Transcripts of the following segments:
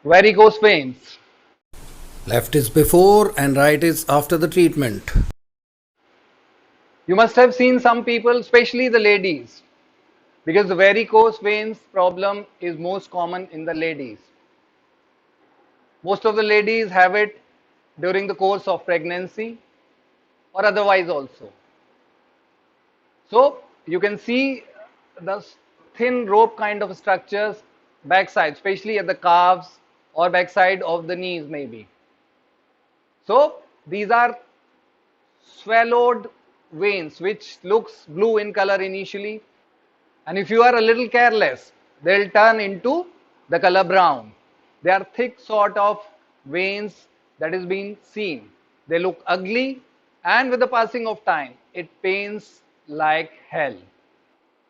Varicose veins. Left is before and right is after the treatment. You must have seen some people, especially the ladies, because the varicose veins problem is most common in the ladies. Most of the ladies have it during the course of pregnancy or otherwise also. So you can see the thin rope kind of structures backside, especially at the calves or backside of the knees maybe. So these are swallowed veins which looks blue in color initially, and if you are a little careless they'll turn into the color brown. They are thick sort of veins that is being seen. They look ugly, and with the passing of time it pains like hell,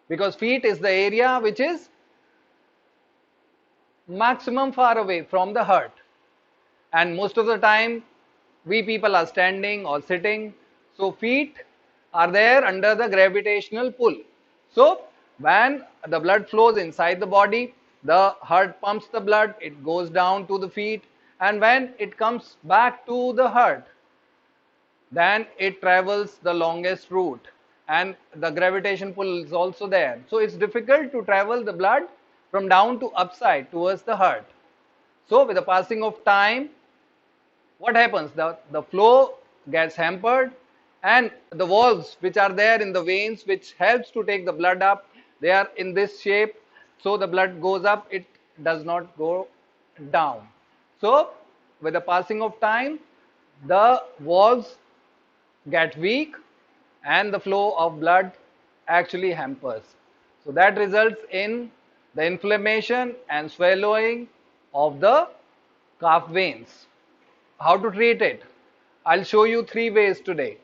because feet is the area which is maximum far away from the heart, and most of the time we people are standing or sitting, so feet are there under the gravitational pull. So when the blood flows inside the body, the heart pumps the blood, it goes down to the feet, and when it comes back to the heart, then it travels the longest route, and the gravitation pull is also there, so it's difficult to travel the blood from down to upside towards the heart. So with the passing of time, what happens, the flow gets hampered, and the valves which are there in the veins which helps to take the blood up, they are in this shape, so the blood goes up, it does not go down. So with the passing of time, the valves get weak and the flow of blood actually hampers. So that results in the inflammation and swallowing of the calf veins. How to treat it? I'll show you three ways today.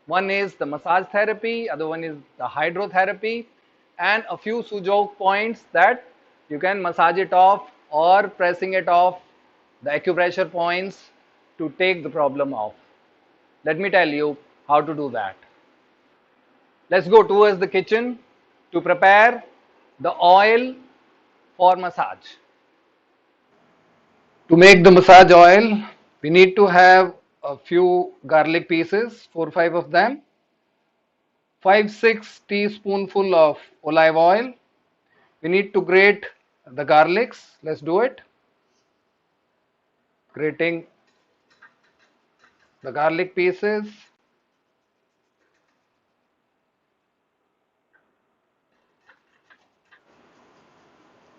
One is the massage therapy, other one is the hydrotherapy, and a few sujok points that you can massage it off or pressing it off, the acupressure points to take the problem off. Let me tell you how to do that. Let's go towards the kitchen to prepare the oil for massage. To make the massage oil, we need to have a few garlic pieces, 4 or 5 of them, 5 or 6 teaspoonful of olive oil. We need to grate the garlics. Let's do it. Grating the garlic pieces.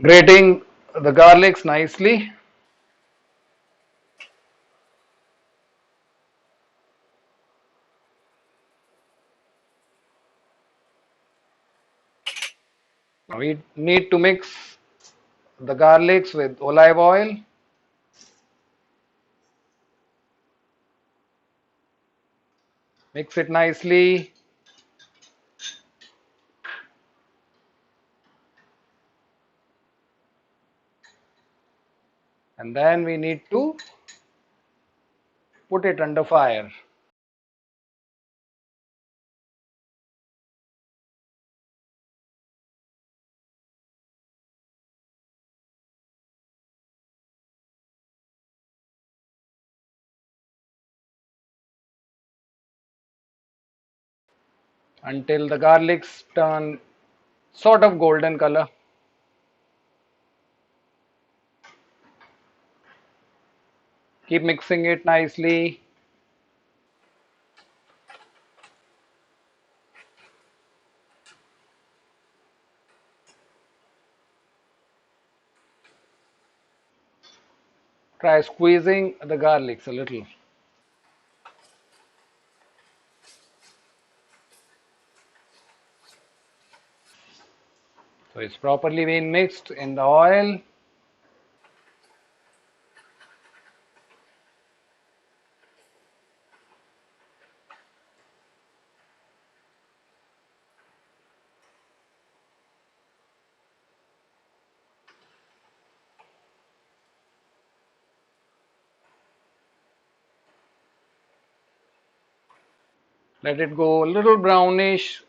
Grating the garlics nicely. We need to mix the garlics with olive oil. Mix it nicely. And then we need to put it under fire. Until the garlics turn sort of golden color. Keep mixing it nicely. Try squeezing the garlics a little. So it's properly been mixed in the oil. Let it go a little brownish.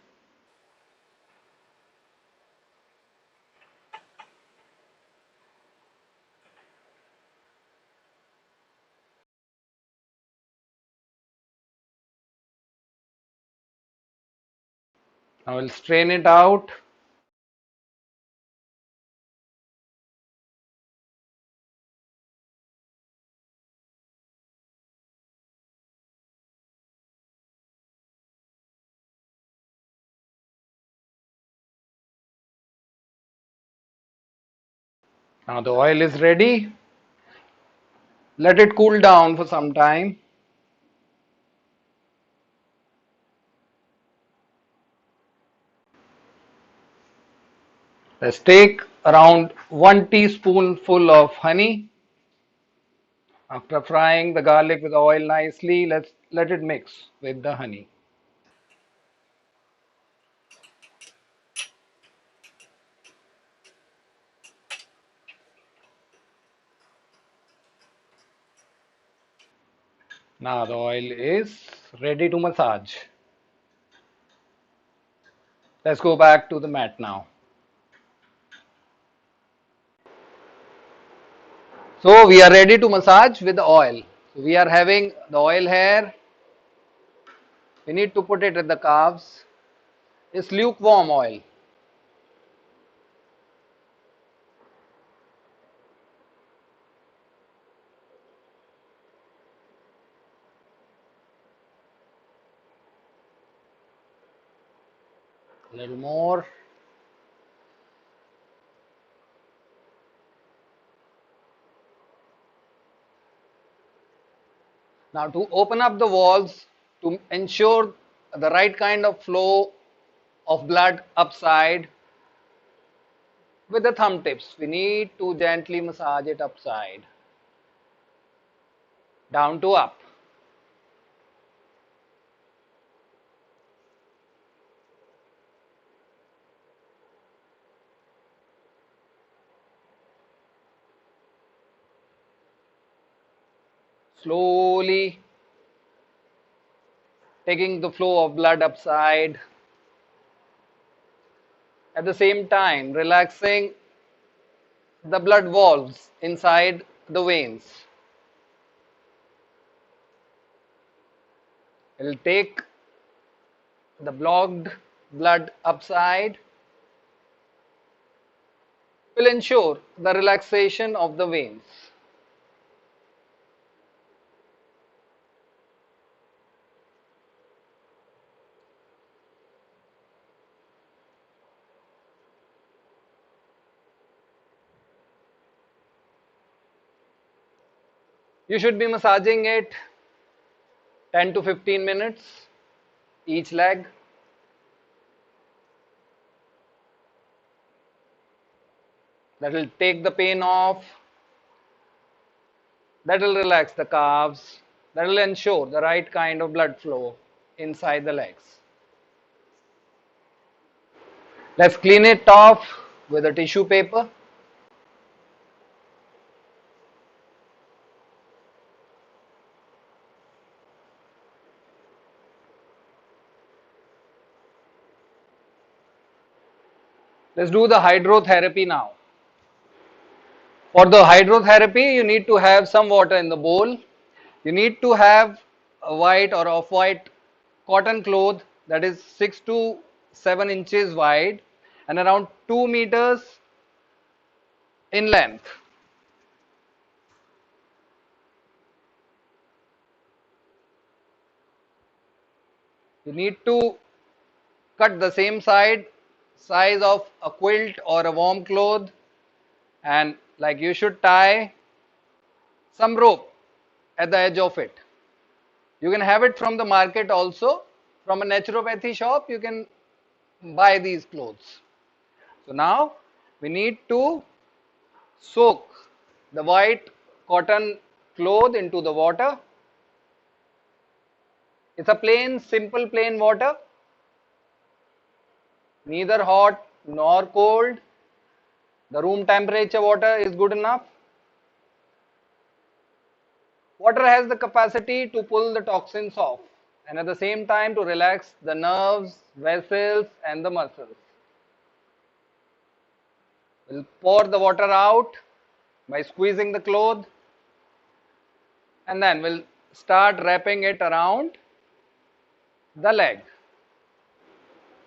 I will strain it out. Now the oil is ready. Let it cool down for some time. Let's take around 1 teaspoonful of honey. After frying the garlic with oil nicely, let's let it mix with the honey. Now the oil is ready to massage. Let's go back to the mat now. So we are ready to massage with the oil. So we are having the oil here. We need to put it at the calves. It's lukewarm oil. A little more. Now to open up the valves to ensure the right kind of flow of blood upside with the thumb tips, we need to gently massage it upside, down to up. Slowly taking the flow of blood upside. At the same time, relaxing the blood valves inside the veins. We'll take the blocked blood upside. Will ensure the relaxation of the veins. You should be massaging it 10 to 15 minutes each leg. That will take the pain off. That will relax the calves. That will ensure the right kind of blood flow inside the legs. Let's clean it off with a tissue paper. Let's do the hydrotherapy now. For the hydrotherapy, you need to have some water in the bowl. You need to have a white or off-white cotton cloth that is 6 to 7 inches wide and around 2 meters in length. You need to cut the same size of a quilt or a warm cloth, and like you should tie some rope at the edge of it. You can have it from the market also. From a naturopathy shop, you can buy these clothes. So now we need to soak the white cotton cloth into the water. It's a plain, simple, plain water, neither hot nor cold. The room temperature water is good enough. Water has the capacity to pull the toxins off and at the same time to relax the nerves, vessels, and the muscles. We'll pour the water out by squeezing the cloth, and then we'll start wrapping it around the leg.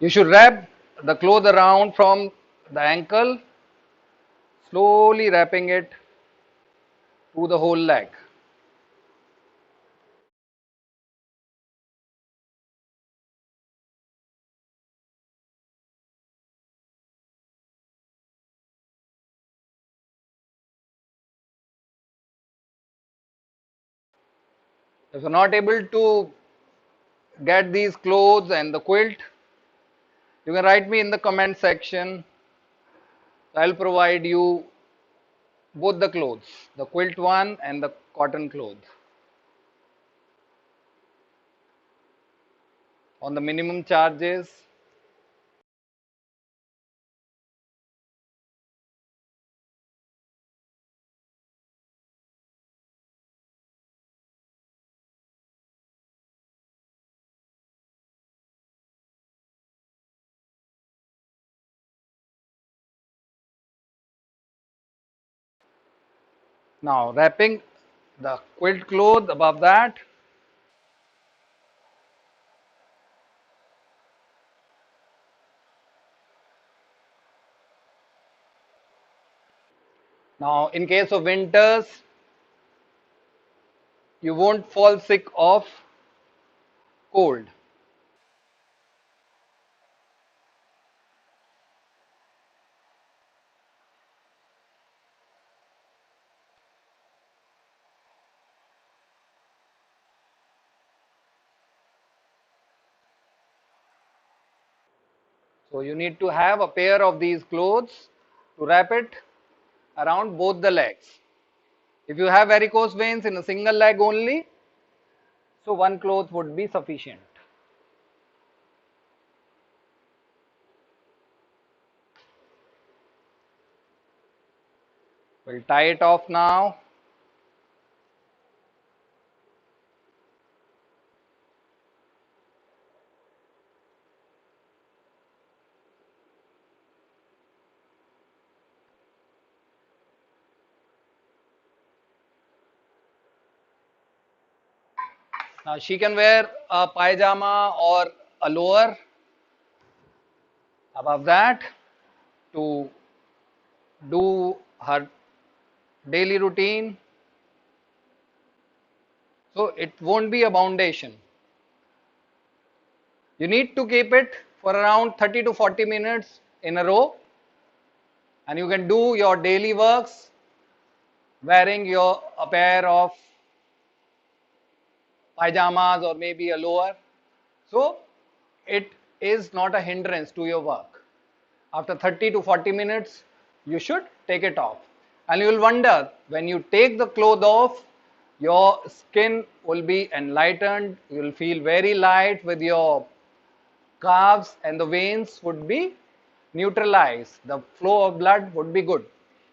You should wrap the cloth around from the ankle, slowly wrapping it to the whole leg. If you're not able to get these clothes and the quilt, you can write me in the comment section. I'll provide you both the clothes, the quilt one and the cotton clothes, on the minimum charges. Now wrapping the quilt cloth above that. Now in case of winters, you won't fall sick of cold. So you need to have a pair of these clothes to wrap it around both the legs. If you have varicose veins in a single leg only, so one cloth would be sufficient. We'll tie it off now. Now she can wear a pajama or a lower above that to do her daily routine. So it won't be a foundation. You need to keep it for around 30 to 40 minutes in a row, and you can do your daily works wearing a pair of pajamas or maybe a lower. So it is not a hindrance to your work. After 30 to 40 minutes, you should take it off. And you will wonder, when you take the cloth off, your skin will be enlightened. You will feel very light with your calves, and the veins would be neutralized. The flow of blood would be good.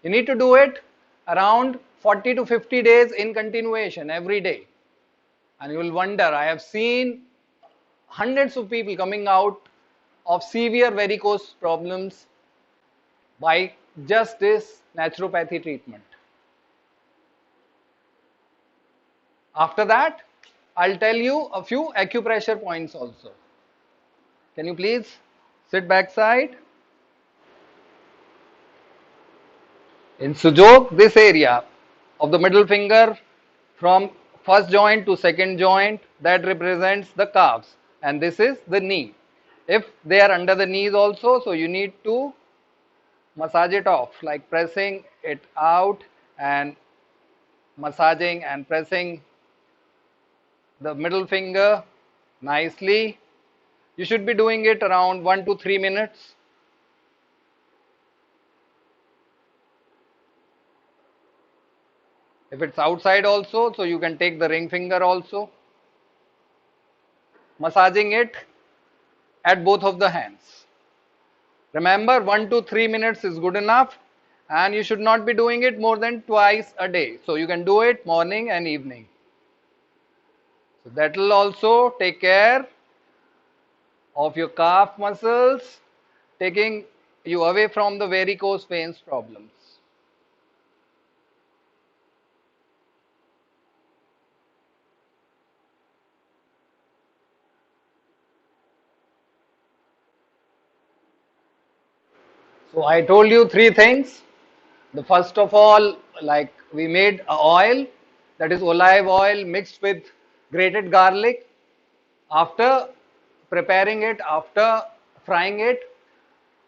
You need to do it around 40 to 50 days in continuation every day. And you will wonder, I have seen hundreds of people coming out of severe varicose problems by just this naturopathy treatment. After that, I'll tell you a few acupressure points also. Can you please sit backside? In Sujok, this area of the middle finger from first joint to second joint, that represents the calves, and this is the knee. If they are under the knees also, so you need to massage it off, like pressing it out and massaging and pressing the middle finger nicely. You should be doing it around 1 to 3 minutes. If it's outside also, so you can take the ring finger also, massaging it at both of the hands. Remember, 1 to 3 minutes is good enough, and you should not be doing it more than twice a day. So you can do it morning and evening. So that will also take care of your calf muscles, taking you away from the varicose veins problems. So I told you three things. The first of all, like we made a oil, that is olive oil mixed with grated garlic. After preparing it, after frying it,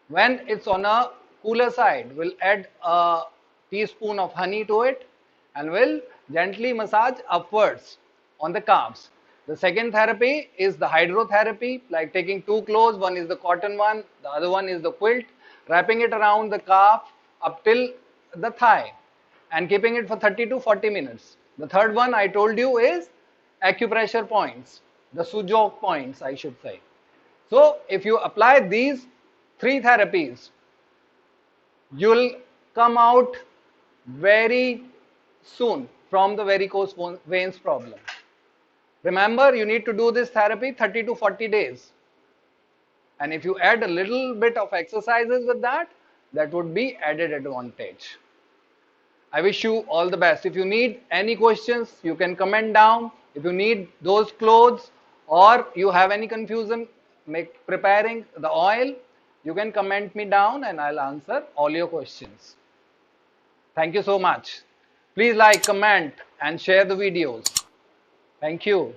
when it's on a cooler side, we'll add a teaspoon of honey to it and we'll gently massage upwards on the calves. The second therapy is the hydrotherapy, like taking two clothes, one is the cotton one, the other one is the quilt, wrapping it around the calf up till the thigh and keeping it for 30 to 40 minutes. The third one I told you is acupressure points, the sujok points, I should say. So if you apply these three therapies, you'll come out very soon from the varicose veins problem. Remember, you need to do this therapy 30 to 40 days. And if you add a little bit of exercises with that, that would be added advantage. I wish you all the best. If you need any questions, you can comment down. If you need those clothes or you have any confusion preparing the oil, you can comment me down and I'll answer all your questions. Thank you so much. Please like, comment and share the videos. Thank you.